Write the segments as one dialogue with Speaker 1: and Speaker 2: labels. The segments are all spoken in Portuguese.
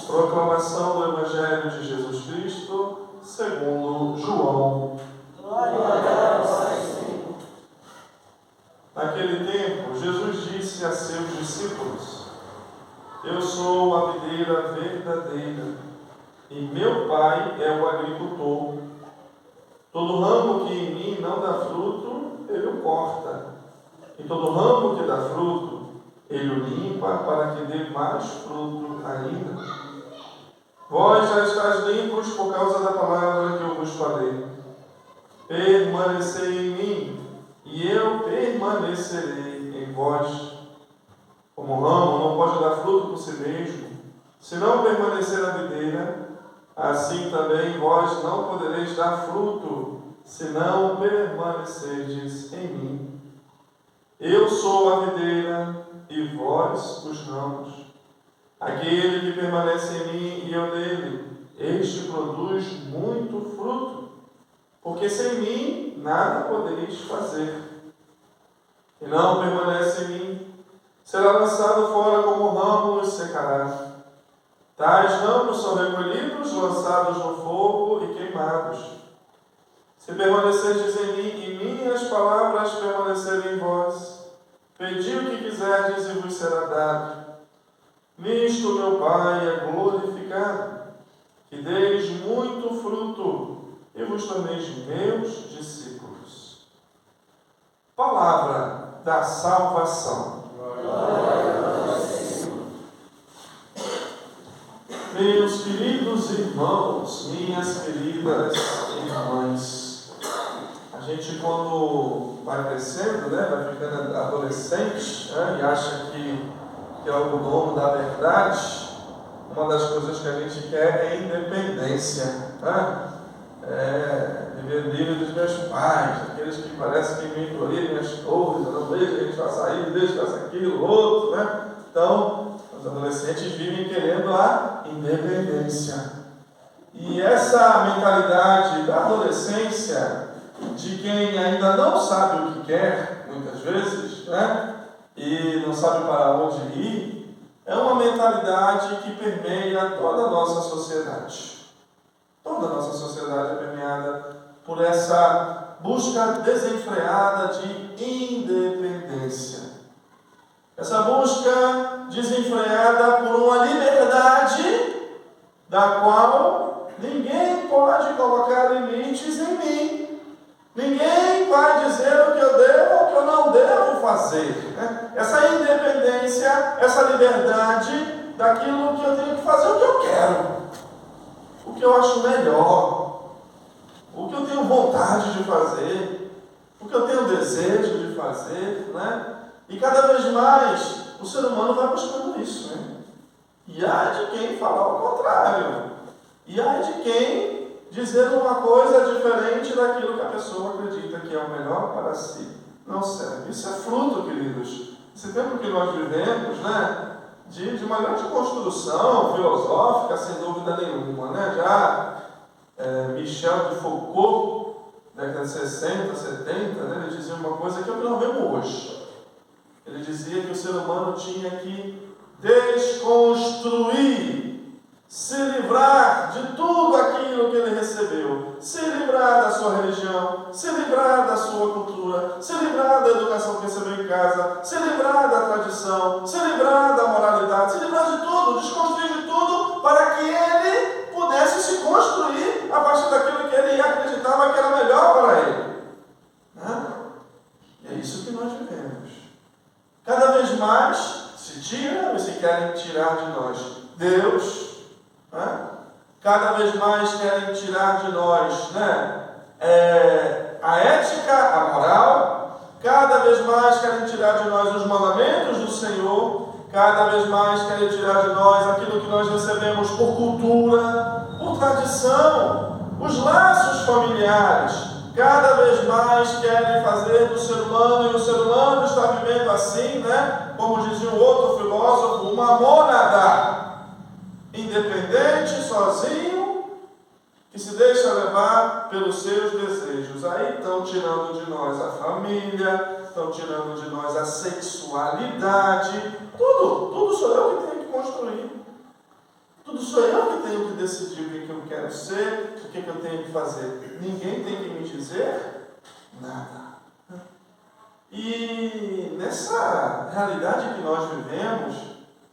Speaker 1: Proclamação do Evangelho de Jesus Cristo, segundo João.
Speaker 2: Glória a vós, Senhor.
Speaker 1: Naquele tempo, Jesus disse a seus discípulos: Eu sou a videira verdadeira, e meu Pai é o agricultor. Todo ramo que em mim não dá fruto, ele o corta. E todo ramo que dá fruto, ele o limpa para que dê mais fruto ainda. Vós já estáis limpos por causa da palavra que eu vos falei. Permanecei em mim, e eu permanecerei em vós. Como o ramo não pode dar fruto por si mesmo, se não permanecer na videira, assim também vós não podereis dar fruto, se não permanecerdes em mim. Eu sou a videira, e vós os ramos. Aquele que permanece em mim e eu nele, este produz muito fruto, porque sem mim nada podeis fazer. E não permanece em mim, será lançado fora como ramo e secará. Tais ramos são recolhidos, lançados no fogo e queimados. Se permanecerdes em mim e minhas palavras permanecerem em vós, pedi o que quiserdes e vos será dado. Nisto meu Pai é glorificado, que deis muito fruto e vos torneis meus discípulos. Palavra da salvação.
Speaker 2: Glória a vós, Senhor.
Speaker 1: Meus queridos irmãos, minhas queridas irmãs, a gente quando vai crescendo, vai ficando adolescente, e acha que é o dono da verdade, uma das coisas que a gente quer é independência, viver livre dos meus pais, aqueles que parecem que me encolhem minhas coisas, eu não vejo que a gente faça isso, deixa que faça aquilo, outro, Então, os adolescentes vivem querendo a independência. E essa mentalidade da adolescência, de quem ainda não sabe o que quer, muitas vezes, e não sabe para onde ir, é uma mentalidade que permeia toda a nossa sociedade. Toda a nossa sociedade é permeada por essa busca desenfreada de independência. Essa busca desenfreada por uma liberdade da qual ninguém pode colocar limites em mim. Ninguém vai dizer o que eu devo ou o que eu não devo fazer. Essa independência, essa liberdade daquilo que eu tenho que fazer o que eu quero, o que eu acho melhor, o que eu tenho vontade de fazer, o que eu tenho desejo de fazer, E cada vez mais o ser humano vai buscando isso, E há de quem falar o contrário, e há de quem dizer uma coisa diferente daquilo que a pessoa acredita que é o melhor para si. Não serve. Isso é fruto, queridos. Esse tempo que nós vivemos, de uma grande construção filosófica, sem dúvida nenhuma, Já Michel de Foucault, década de 60, 70, ele dizia uma coisa que é o que nós vemos hoje. Ele dizia que o ser humano tinha que desconstruir, se livrar de tudo aquilo que ele recebeu, se livrar da sua religião, se livrar da sua cultura, se livrar da educação que recebeu em casa, se livrar da tradição, se livrar da moralidade, se livrar de tudo, desconstruir de tudo, para que ele pudesse se construir a partir daquilo que ele acreditava que era melhor para ele. E é isso que nós vivemos. Cada vez mais se tira e se querem tirar de nós Deus. Cada vez mais querem tirar de nós a ética, a moral. Cada vez mais querem tirar de nós os mandamentos do Senhor. Cada vez mais querem tirar de nós aquilo que nós recebemos por cultura, por tradição, os laços familiares. Cada vez mais querem fazer do ser humano, e o ser humano está vivendo assim, como dizia um outro filósofo, uma mônada. Independente, sozinho, que se deixa levar pelos seus desejos. Aí estão tirando de nós a família, estão tirando de nós a sexualidade, tudo sou eu que tenho que construir. sou eu que tenho que decidir o que eu quero ser, o que eu tenho que fazer. Ninguém tem que me dizer nada. E nessa realidade que nós vivemos,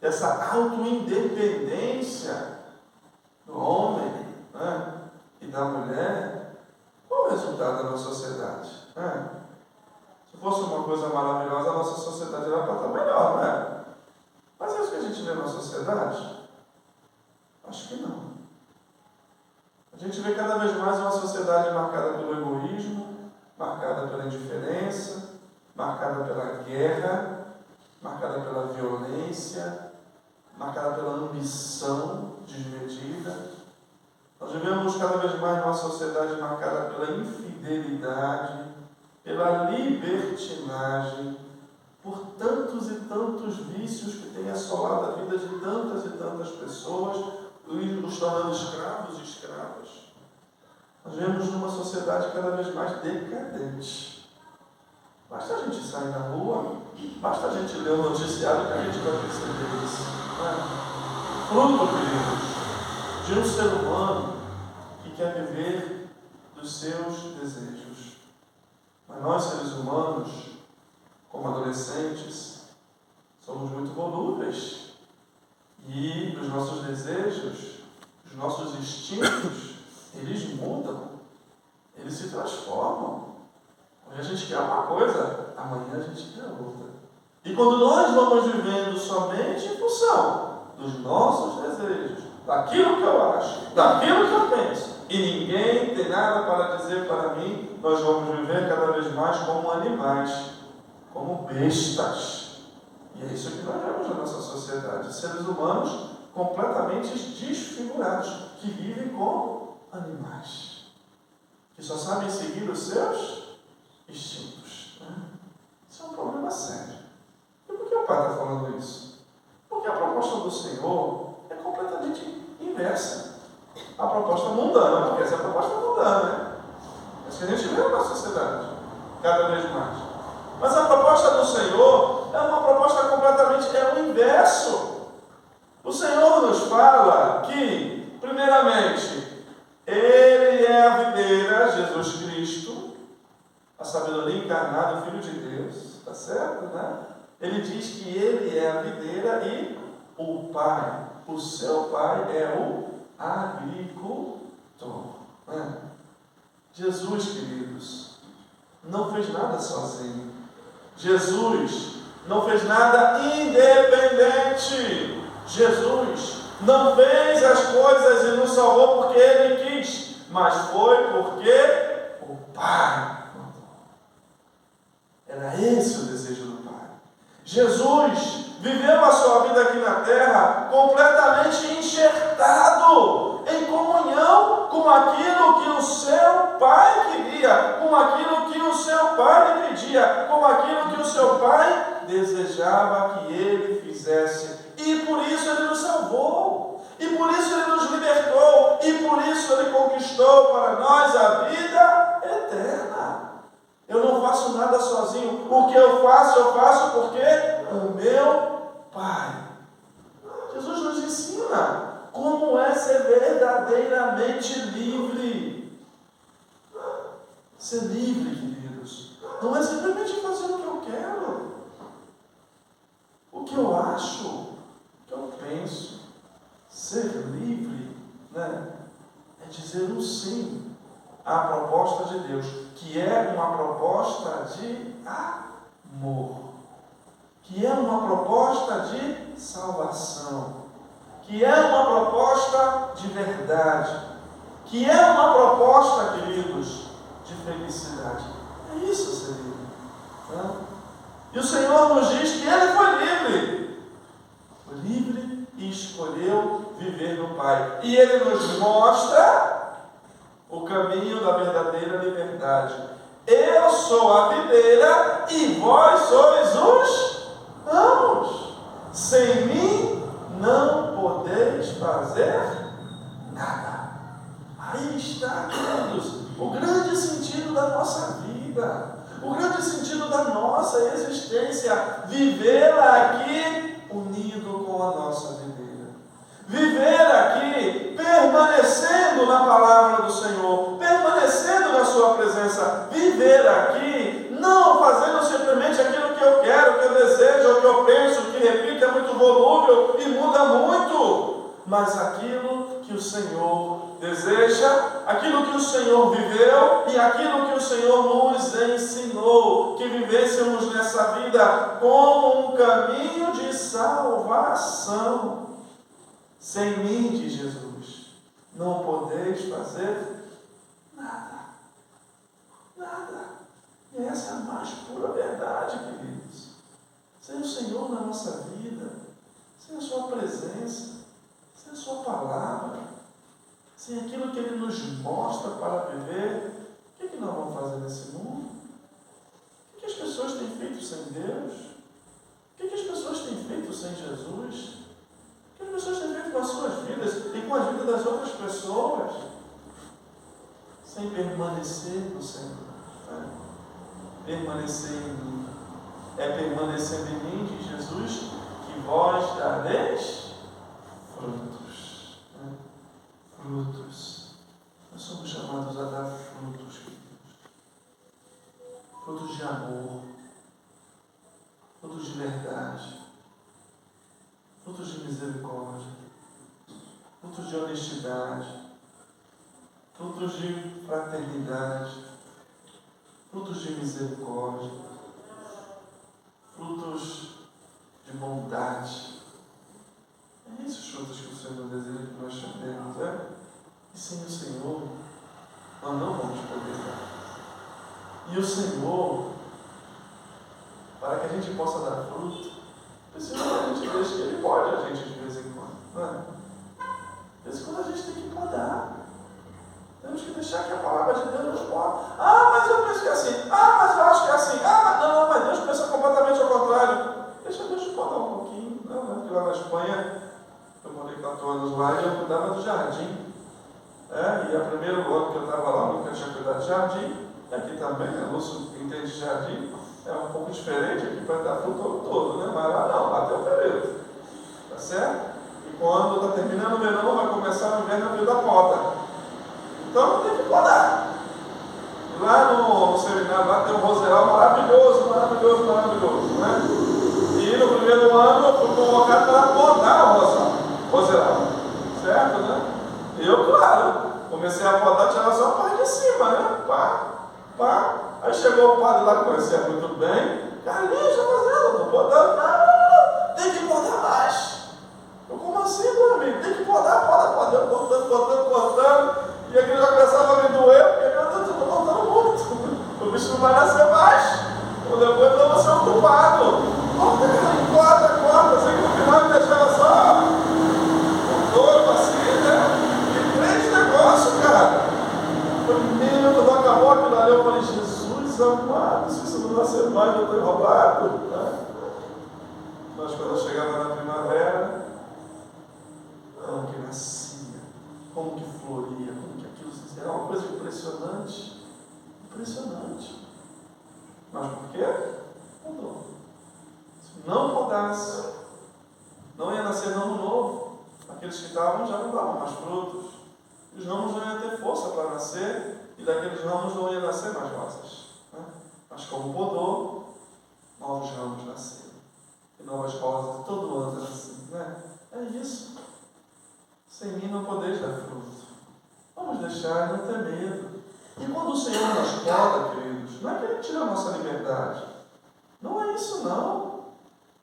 Speaker 1: essa auto-independência do homem, né, e da mulher, qual é o resultado da nossa sociedade? Se fosse uma coisa maravilhosa, a nossa sociedade era para estar melhor, não é? Mas é isso que a gente vê na sociedade? Acho que não. A gente vê cada vez mais uma sociedade marcada pelo egoísmo, marcada pela indiferença, marcada pela guerra, marcada pela violência, marcada pela ambição desmedida. Nós vivemos cada vez mais uma sociedade marcada pela infidelidade, pela libertinagem, por tantos e tantos vícios que têm assolado a vida de tantas e tantas pessoas, os tornando escravos e escravas. Nós vivemos numa sociedade cada vez mais decadente. Basta a gente sair na rua, basta a gente ler o noticiário que a gente vai perceber isso. Fruto, queridos, de um ser humano que quer viver dos seus desejos. Mas nós, seres humanos, como adolescentes, somos muito volúveis. E os nossos desejos, os nossos instintos, eles mudam, eles se transformam. Hoje a gente quer uma coisa, amanhã a gente quer outra. E quando nós vamos vivendo somente em função dos nossos desejos, daquilo que eu acho, daquilo que eu penso, e ninguém tem nada para dizer para mim, nós vamos viver cada vez mais como animais, como bestas. E é isso que nós vemos na nossa sociedade. Seres humanos completamente desfigurados, que vivem como animais, que só sabem seguir os seus instintos. Isso é um problema sério. E por que o Pai está falando isso? Porque a proposta do Senhor é completamente inversa. A proposta mundana, porque essa é a proposta mundana, né? É isso que a gente vê na sociedade, cada vez mais. Mas a proposta do Senhor é uma proposta completamente, é o inverso. O Senhor nos fala que, primeiramente, Ele é a videira, Jesus Cristo, a sabedoria encarnada, o Filho de Deus, está certo, né? Ele diz que Ele é a videira e o Pai, o seu Pai é o agricultor. Né? Jesus, queridos, não fez nada sozinho. Jesus não fez nada independente. Jesus não fez as coisas e nos salvou porque Ele quis, mas foi porque o Pai mandou. Era esse o desejo do Pai. Jesus viveu a sua vida aqui na terra completamente enxertado em comunhão com aquilo que o seu Pai queria, com aquilo que o seu Pai lhe pedia, com aquilo que o seu Pai desejava que ele fizesse. E por isso Ele nos salvou, e por isso Ele nos libertou, e por isso Ele conquistou para nós a vida eterna. Eu não faço nada sozinho. O que eu faço porque o meu Pai. Jesus nos ensina como é ser verdadeiramente livre. Ser livre, queridos, não é simplesmente fazer o que eu quero, o que eu acho, o que eu penso. Ser livre, né, é dizer um sim à proposta de Deus, que é uma proposta de amor, que é uma proposta de salvação, que é uma proposta de verdade, que é uma proposta, queridos, de felicidade. É isso ser livre. Né? E o Senhor nos diz que Ele foi livre. Foi livre e escolheu viver no Pai. E Ele nos mostra o caminho da verdadeira liberdade. Eu sou a videira e vós sois os ramos. Sem mim não podeis fazer nada. Aí está, queridos, o grande sentido da nossa vida, o grande sentido da nossa existência, vivê-la aqui unido com a nossa videira. Viver aqui permanecendo na palavra do Senhor, permanecendo na sua presença, viver aqui, não fazendo simplesmente aquilo que eu quero, que eu desejo, o que eu penso, que repito, é muito volúvel e muda muito, mas aquilo que o Senhor deseja, aquilo que o Senhor viveu e aquilo que o Senhor nos ensinou, que vivêssemos nessa vida como um caminho de salvação. Sem mim, diz Jesus, não podeis fazer nada. Nada. E essa é a mais pura verdade, queridos. Sem o Senhor na nossa vida, sem a sua presença, sem a sua palavra, sem aquilo que Ele nos mostra para viver, o que nós vamos fazer nesse mundo? O que as pessoas têm feito sem Deus? O que as pessoas têm feito sem Jesus? O que as pessoas têm feito com as suas vidas e com a vida das outras pessoas? Sem permanecer no Senhor. Permanecer em mim. É permanecendo em mim, diz Jesus, que vós dareis frutos. Frutos. Nós somos chamados a dar frutos, queridos. Frutos de amor. Frutos de verdade. Frutos de misericórdia. Frutos de honestidade. Frutos de fraternidade. Frutos de misericórdia. Frutos de bondade. É esses frutos que o Senhor deseja que nós chamemos, E sem o Senhor, nós não vamos poder dar. E o Senhor, para que a gente possa dar fruto, precisa que a gente deixe que Ele pode a gente de vez em quando, não é? De vez em quando a gente tem que podar. Temos que deixar que a palavra de Deus nos poda. Mas eu penso que é assim. Mas eu acho que é assim. Mas Deus pensa completamente ao contrário. Deixa Deus te podar um pouquinho. Porque lá na Espanha, eu morei 4 anos lá e eu cuidava do jardim. E o primeiro ano que eu estava lá, eu nunca tinha cuidado de jardim. E aqui também, Lúcio entende de jardim. É um pouco diferente aqui para dar fruto o ano todo, né? Mas lá não, lá tem o período. Tá certo? E quando está terminando o verão, vai começar o inverno, a vida poda. Então tem que podar. Lá no seminário lá tem um roseral maravilhoso, né? E no primeiro ano eu fui convocado para podar o roseral. Certo, né? Eu, claro, comecei a podar, tirava só a parte de cima, né? Pá. Aí chegou o padre lá que conhecia muito bem. Carlinhos, já fazendo, eu estou podando. Não, tem que podar mais. Eu, como assim, meu amigo? Tem que podar, poda. Eu podando. E aquilo já começava a me doer, porque meu Deus, eu estou podando muito. O bicho não vai nascer mais. Ou depois eu vou ser ocupado. Corta, assim que no final me deixava só um corpo assim, né? E 3 negócios, cara. Quando acabou aquilo ali, eu falei, Jesus amado, se isso não nascer mais, eu estou enrolado. Né? Mas quando eu chegava na primavera, como que nascia, como que floria, como que aquilo era uma coisa impressionante. Impressionante. Mas por quê? Mudou. Se não podasse, não ia nascer ramo novo. Aqueles que estavam já não davam mais frutos. Os ramos não iam ter força para nascer, e daqueles ramos não iam nascer mais rosas. Né? Mas como podou, novos ramos nasceram. E novas rosas, todo ano assim. Né? É isso. Sem mim não podeis dar fruto. Vamos deixar e não ter medo. E quando o Senhor nos poda, queridos, não é que Ele tira a nossa liberdade. Não é isso, não.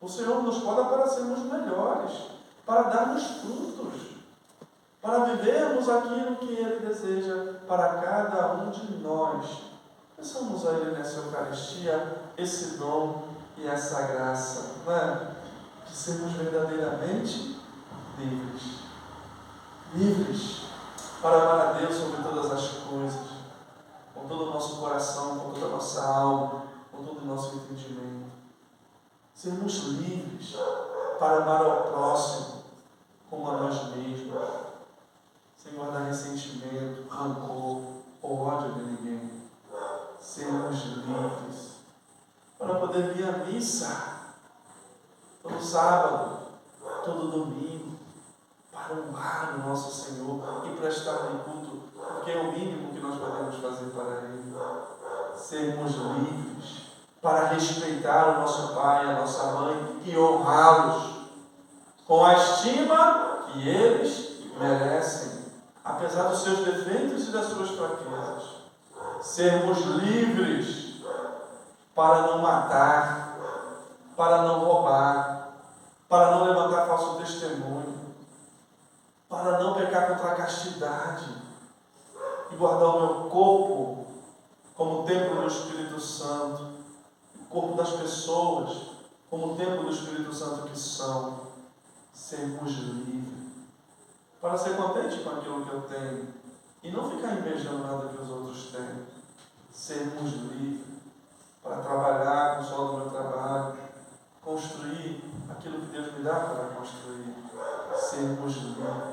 Speaker 1: O Senhor nos poda para sermos melhores, para darmos frutos, para vivermos aquilo que Ele deseja para cada um de nós. Peçamos a Ele nessa Eucaristia esse dom e essa graça, né? De sermos verdadeiramente livres. Livres para amar a Deus sobre todas as coisas, com todo o nosso coração, com toda a nossa alma, com todo o nosso entendimento. Sermos livres para amar ao próximo como a nós mesmos, sem guardar ressentimento, rancor ou ódio de ninguém. Sermos livres para poder vir à missa todo sábado, todo domingo, para honrar o nosso Senhor e prestar-lhe culto, porque é o mínimo que nós podemos fazer para Ele. Sermos livres para respeitar o nosso pai, a nossa mãe e honrá-los com a estima que eles merecem, apesar dos seus defeitos e das suas fraquezas. Sermos livres para não matar, para não roubar, para não levantar falso testemunho, para não pecar contra a castidade e guardar o meu corpo como templo do Espírito Santo, o corpo das pessoas como templo do Espírito Santo que são. Sermos livres para ser contente com aquilo que eu tenho e não ficar invejando nada que os outros têm. Sermos livres para trabalhar com o sol do meu trabalho, construir aquilo que Deus me dá para construir. Sermos livres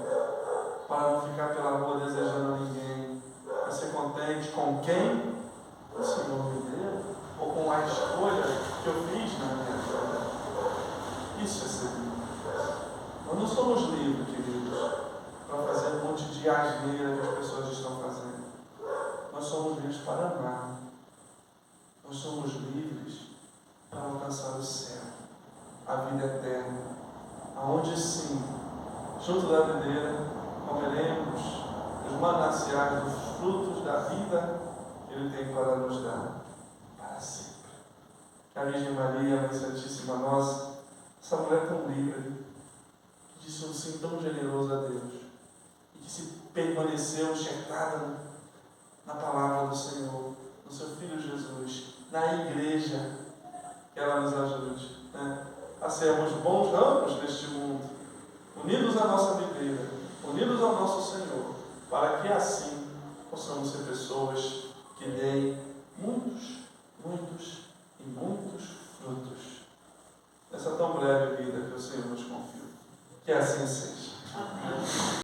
Speaker 1: para não ficar pela rua desejando ninguém, para ser contente com quem o Senhor me deu ou com a escolha que eu fiz na minha vida. Isso é ser livre. Nós não somos livres, queridos, para fazer um monte de asneira que as pessoas estão fazendo. Nós somos livres para amar. Nós somos livres para alcançar o céu, a vida eterna, aonde sim, junto da videira, comeremos os mananciais dos frutos da vida que Ele tem para nos dar para sempre. Que a Virgem Maria, a Mãe Santíssima Nossa, essa mulher tão livre, que disse um sim tão generoso a Deus, e que se permaneceu enxertada na palavra do Senhor, no seu Filho Jesus, na igreja, que ela nos ajude, né, a sermos bons ramos neste mundo, unidos à nossa videira, unidos ao nosso Senhor, para que assim possamos ser pessoas que deem muitos, muitos e muitos frutos nessa tão breve vida que o Senhor nos confiou. Que assim seja. Amém.